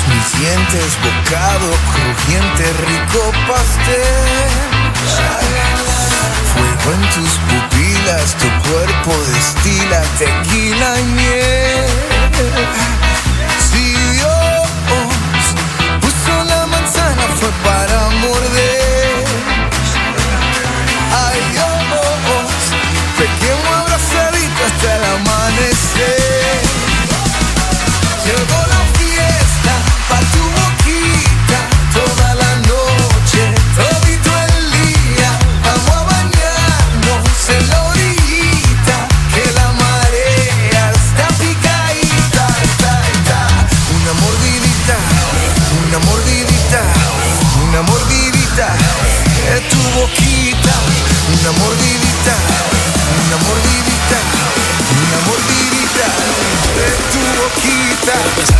mis dientes, bocado crujiente, rico pastel. Fuego en tus pupilas, tu cuerpo destila tequila y miel. Si Dios puso la manzana fue para morder. Ay Dios, pequeño abrazadito hasta el amanecer. Llegó la fiesta pa' tu boquita, toda la noche, todito el día. Vamos a bañarnos en la orillita, que la marea está picadita, Una mordidita, una mordidita, una mordidita de tu boquita. Una mordidita, una mordidita, una mordidita de tu boquita.